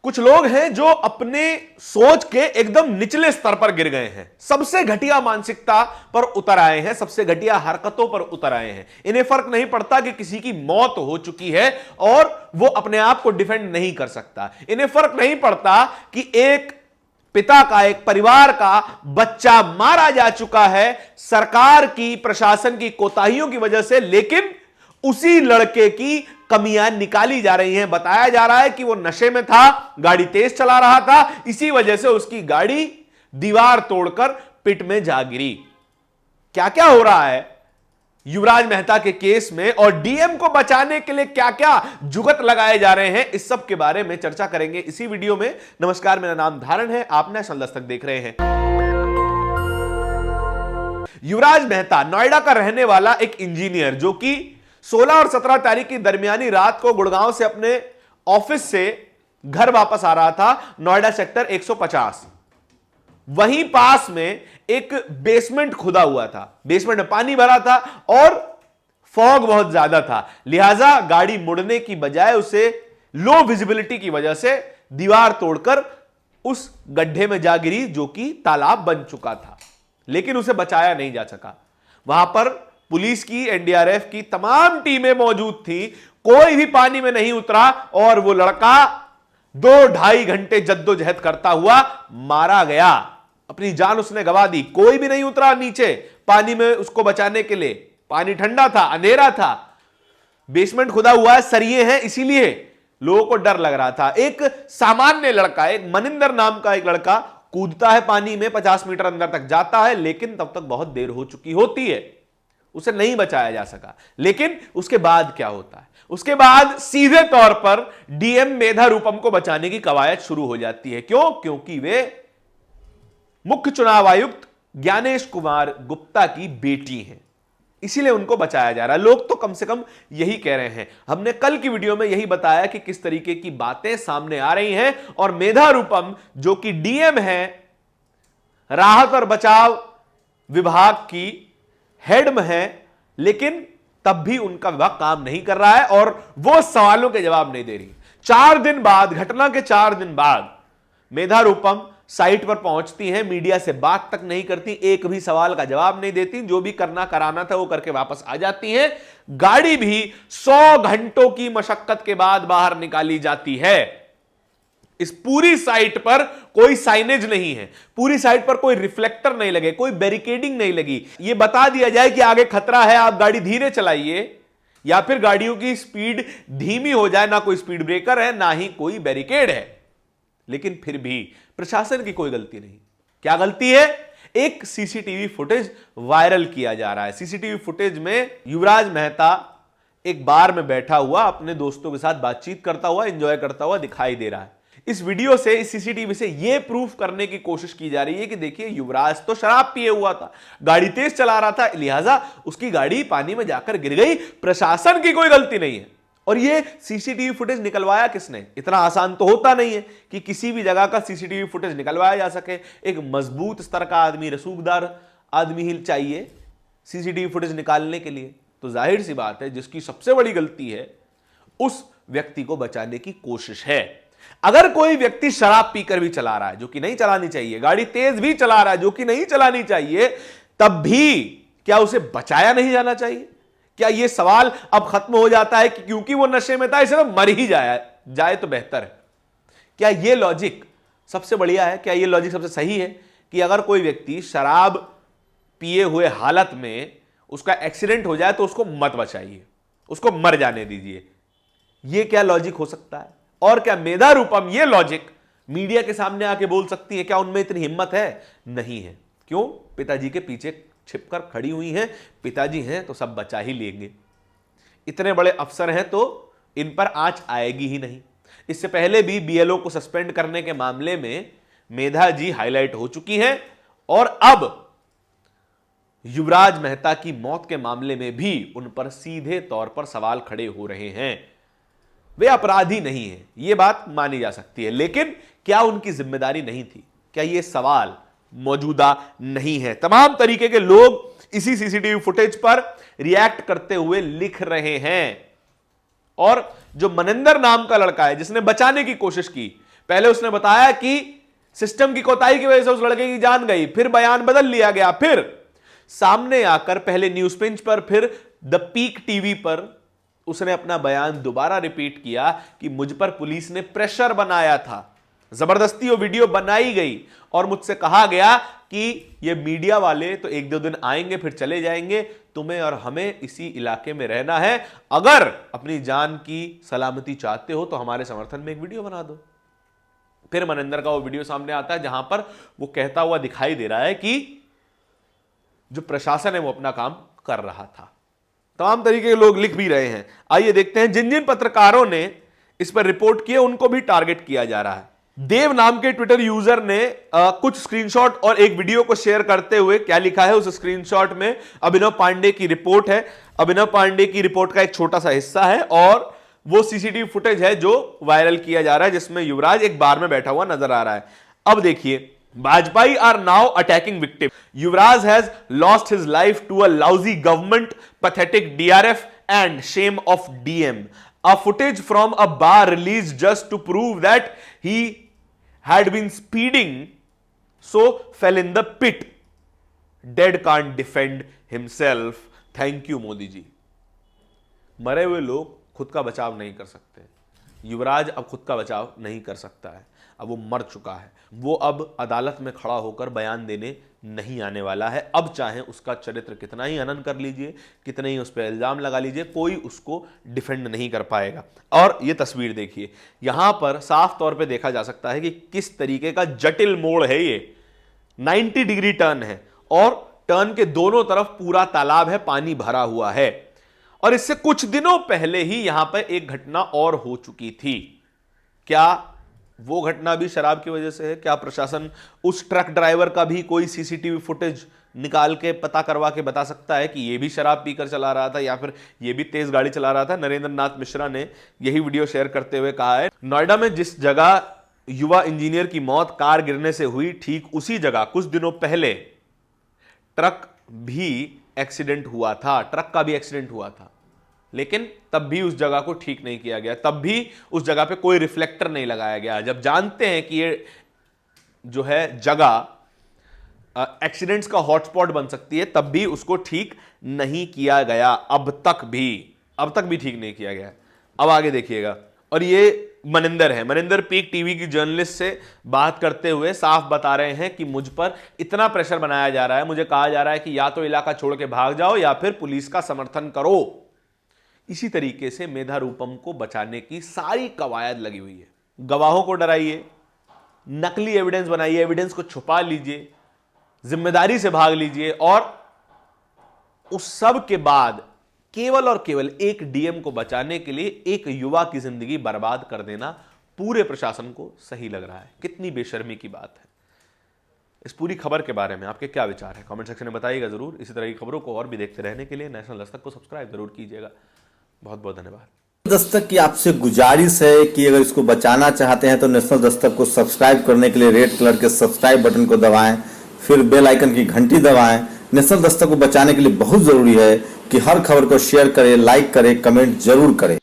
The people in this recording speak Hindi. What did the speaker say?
कुछ लोग हैं जो अपने सोच के एकदम निचले स्तर पर गिर गए हैं, सबसे घटिया मानसिकता पर उतर आए हैं, सबसे घटिया हरकतों पर उतर आए हैं। इन्हें फर्क नहीं पड़ता कि किसी की मौत हो चुकी है और वो अपने आप को डिफेंड नहीं कर सकता। इन्हें फर्क नहीं पड़ता कि एक पिता का, एक परिवार का बच्चा मारा जा चुका है सरकार की, प्रशासन की कोताहियों की वजह से, लेकिन उसी लड़के की कमियां निकाली जा रही हैं। बताया जा रहा है कि वो नशे में था, गाड़ी तेज चला रहा था, इसी वजह से उसकी गाड़ी दीवार तोड़कर पिट में जा गिरी। क्या क्या हो रहा है युवराज मेहता के केस में और डीएम को बचाने के लिए क्या क्या जुगत लगाए जा रहे हैं, इस सब के बारे में चर्चा करेंगे इसी वीडियो में। नमस्कार, मेरा नाम धारण है, आप नेशनल दस्तक देख रहे हैं। युवराज मेहता नोएडा का रहने वाला एक इंजीनियर जो कि 16 और 17 तारीख की दरमियानी रात को गुड़गांव से अपने ऑफिस से घर वापस आ रहा था, नोएडा सेक्टर 150। वहीं पास में एक बेसमेंट खुदा हुआ था, बेसमेंट में पानी भरा था और फॉग बहुत ज्यादा था, लिहाजा गाड़ी मुड़ने की बजाय उसे लो विजिबिलिटी की वजह से दीवार तोड़कर उस गड्ढे में जा गिरी जो कि तालाब बन चुका था, लेकिन उसे बचाया नहीं जा सका। वहां पर पुलिस की, एनडीआरएफ की तमाम टीमें मौजूद थी, कोई भी पानी में नहीं उतरा और वो लड़का 2-2.5 घंटे जद्दोजहद करता हुआ मारा गया। अपनी जान उसने गंवा दी, कोई भी नहीं उतरा नीचे पानी में उसको बचाने के लिए। पानी ठंडा था, अंधेरा था, बेसमेंट खुदा हुआ है, सरिये हैं, इसीलिए लोगों को डर लग रहा था। एक सामान्य लड़का, एक मनिंदर नाम का एक लड़का कूदता है पानी में, 50 मीटर अंदर तक जाता है, लेकिन तब तक बहुत देर हो चुकी होती है, उसे नहीं बचाया जा सका। लेकिन उसके बाद क्या होता है? उसके बाद सीधे तौर पर डीएम मेधा रूपम को बचाने की कवायद शुरू हो जाती है। क्यों? क्योंकि वे मुख्य चुनाव आयुक्त ज्ञानेश कुमार गुप्ता की बेटी हैं, इसीलिए उनको बचाया जा रहा है। लोग तो कम से कम यही कह रहे हैं। हमने कल की वीडियो में यही बताया कि किस तरीके की बातें सामने आ रही हैं और मेधा रूपम जो कि डीएम है, राहत और बचाव विभाग की हेड में है, लेकिन तब भी उनका विभाग काम नहीं कर रहा है और वो सवालों के जवाब नहीं दे रही। 4 दिन बाद, घटना के 4 दिन बाद मेधा रूपम साइट पर पहुंचती हैं, मीडिया से बात तक नहीं करती, एक भी सवाल का जवाब नहीं देती, जो भी करना कराना था वो करके वापस आ जाती हैं। गाड़ी भी 100 घंटों की मशक्कत के बाद बाहर निकाली जाती है। इस पूरी साइट पर कोई साइनेज नहीं है, पूरी साइट पर कोई रिफ्लेक्टर नहीं लगे, कोई बैरिकेडिंग नहीं लगी। यह बता दिया जाए कि आगे खतरा है, आप गाड़ी धीरे चलाइए, या फिर गाड़ियों की स्पीड धीमी हो जाए। ना कोई स्पीड ब्रेकर है, ना ही कोई बैरिकेड है, लेकिन फिर भी प्रशासन की कोई गलती नहीं। क्या गलती है? एक सीसीटीवी फुटेज वायरल किया जा रहा है। सीसीटीवी फुटेज में युवराज मेहता एक बार में बैठा हुआ अपने दोस्तों के साथ बातचीत करता हुआ, एंजॉय करता हुआ दिखाई दे रहा है। इस वीडियो से, इस सीसीटीवी से यह प्रूफ करने की कोशिश की जा रही है कि देखिए, युवराज तो शराब पिए हुआ था, गाड़ी तेज चला रहा था, लिहाजा उसकी गाड़ी पानी में जाकर गिर गई, प्रशासन की कोई गलती नहीं है। और ये सीसीटीवी फुटेज निकलवाया किसने? इतना आसान तो होता नहीं है कि किसी भी जगह का सीसीटीवी फुटेज निकलवाया जा सके। एक मजबूत स्तर का आदमी, रसूखदार आदमी ही चाहिए सीसीटीवी फुटेज निकालने के लिए। तो जाहिर सी बात है, जिसकी सबसे बड़ी गलती है उस व्यक्ति को बचाने की कोशिश है। अगर कोई व्यक्ति शराब पीकर भी चला रहा है, जो कि नहीं चलानी चाहिए, गाड़ी तेज भी चला रहा है, जो कि नहीं चलानी चाहिए, तब भी क्या उसे बचाया नहीं जाना चाहिए? क्या यह सवाल अब खत्म हो जाता है कि क्योंकि वो नशे में था, इसे तो मर ही जाए तो बेहतर है? क्या यह लॉजिक सबसे बढ़िया है? क्या यह लॉजिक सबसे सही है कि अगर कोई व्यक्ति शराब पिए हुए हालत में उसका एक्सीडेंट हो जाए तो उसको मत बचाइए, उसको मर जाने दीजिए? यह क्या लॉजिक हो सकता है? और क्या मेधा रूपम यह लॉजिक मीडिया के सामने आके बोल सकती है? क्या उनमें इतनी हिम्मत है? नहीं है। क्यों? पिताजी के पीछे छिपकर खड़ी हुई हैं। पिताजी हैं तो सब बचा ही लेंगे, इतने बड़े अफसर हैं तो इन पर आंच आएगी ही नहीं। इससे पहले भी बीएलओ को सस्पेंड करने के मामले में मेधा जी हाईलाइट हो चुकी हैं और अब युवराज मेहता की मौत के मामले में भी उन पर सीधे तौर पर सवाल खड़े हो रहे हैं। वे अपराधी नहीं है, यह बात मानी जा सकती है, लेकिन क्या उनकी जिम्मेदारी नहीं थी? क्या यह सवाल मौजूदा नहीं है? तमाम तरीके के लोग इसी सीसीटीवी फुटेज पर रिएक्ट करते हुए लिख रहे हैं। और जो मनिंदर नाम का लड़का है जिसने बचाने की कोशिश की, पहले उसने बताया कि सिस्टम की कोताही की वजह से उस लड़के की जान गई, फिर बयान बदल लिया गया, फिर सामने आकर पहले न्यूज पिंच पर फिर द पीक टीवी पर उसने अपना बयान दोबारा रिपीट किया कि मुझ पर पुलिस ने प्रेशर बनाया था, जबरदस्ती वो वीडियो बनाई गई और मुझसे कहा गया कि ये मीडिया वाले तो एक दो दिन आएंगे फिर चले जाएंगे, तुम्हें और हमें इसी इलाके में रहना है, अगर अपनी जान की सलामती चाहते हो तो हमारे समर्थन में एक वीडियो बना दो। फिर मनिंदर का वो वीडियो सामने आता है जहां पर वो कहता हुआ दिखाई दे रहा है कि जो प्रशासन है वो अपना काम कर रहा था। तमाम तरीके के लोग लिख भी रहे हैं। आइए देखते हैं जिन जिन पत्रकारों ने इस पर रिपोर्ट किए उनको भी टारगेट किया जा रहा है। देव नाम के ट्विटर यूजर ने कुछ स्क्रीनशॉट और एक वीडियो को शेयर करते हुए क्या लिखा है, उस स्क्रीनशॉट में अभिनव पांडे की रिपोर्ट है। अभिनव पांडे की रिपोर्ट का एक छोटा सा हिस्सा है और वो सीसीटीवी फुटेज है जो वायरल किया जा रहा है, जिसमें युवराज एक बार में बैठा हुआ नजर आ रहा है। अब देखिए, Bajpai are now attacking victim. Yuvraj has lost his life to a lousy government, pathetic DRF and shame of DM. A footage from a bar released just to prove that he had been speeding, so fell in the pit. Dead can't defend himself. Thank you, Modi ji. मरे हुए लोग खुद का बचाव नहीं कर सकते। युवराज अब खुद का बचाव नहीं कर सकता है, अब वो मर चुका है। वो अब अदालत में खड़ा होकर बयान देने नहीं आने वाला है। अब चाहे उसका चरित्र कितना ही हनन कर लीजिए, कितने ही उस पर इल्जाम लगा लीजिए, कोई उसको डिफेंड नहीं कर पाएगा। और ये तस्वीर देखिए, यहां पर साफ तौर पे देखा जा सकता है कि किस तरीके का जटिल मोड़ है ये। 90 डिग्री टर्न है और टर्न के दोनों तरफ पूरा तालाब है, पानी भरा हुआ है। और इससे कुछ दिनों पहले ही यहां पर एक घटना और हो चुकी थी। क्या वो घटना भी शराब की वजह से है? क्या प्रशासन उस ट्रक ड्राइवर का भी कोई सीसीटीवी फुटेज निकाल के पता करवा के बता सकता है कि ये भी शराब पीकर चला रहा था या फिर ये भी तेज गाड़ी चला रहा था? नरेंद्र नाथ मिश्रा ने यही वीडियो शेयर करते हुए कहा है, नोएडा में जिस जगह युवा इंजीनियर की मौत कार गिरने से हुई, ठीक उसी जगह कुछ दिनों पहले ट्रक भी एक्सीडेंट हुआ था, ट्रक का भी एक्सीडेंट हुआ था, लेकिन तब भी उस जगह को ठीक नहीं किया गया, तब भी उस जगह पे कोई रिफ्लेक्टर नहीं लगाया गया। जब जानते हैं कि ये जो है जगह एक्सीडेंट्स का हॉटस्पॉट बन सकती है, तब भी उसको ठीक नहीं किया गया। अब तक भी ठीक नहीं किया गया। अब आगे देखिएगा, और ये मनिंदर है, मनिंदर पीक टीवी की जर्नलिस्ट से बात करते हुए साफ बता रहे हैं कि मुझ पर इतना प्रेशर बनाया जा रहा है, मुझे कहा जा रहा है कि या तो इलाका छोड़ के भाग जाओ या फिर पुलिस का समर्थन करो। इसी तरीके से मेधा रूपम को बचाने की सारी कवायद लगी हुई है। गवाहों को डराइए, नकली एविडेंस बनाइए, एविडेंस को छुपा लीजिए, जिम्मेदारी से भाग लीजिए, और उस सब के बाद केवल और केवल एक डीएम को बचाने के लिए एक युवा की जिंदगी बर्बाद कर देना पूरे प्रशासन को सही लग रहा है। कितनी बेशर्मी की बात है। इस पूरी खबर के बारे में आपके क्या विचार है, कमेंट सेक्शन में बताइएगा जरूर। इसी तरह की खबरों को और भी देखते रहने के लिए नेशनल दस्तक को सब्सक्राइब जरूर कीजिएगा। बहुत बहुत धन्यवाद। दस्तक की आपसे गुजारिश है कि अगर इसको बचाना चाहते हैं तो नेशनल दस्तक को सब्सक्राइब करने के लिए रेड कलर के सब्सक्राइब बटन को दबाएं, फिर बेल आइकन की घंटी दबाएं। नेशनल दस्तक को बचाने के लिए बहुत जरूरी है कि हर खबर को शेयर करें, लाइक करें, कमेंट जरूर करें।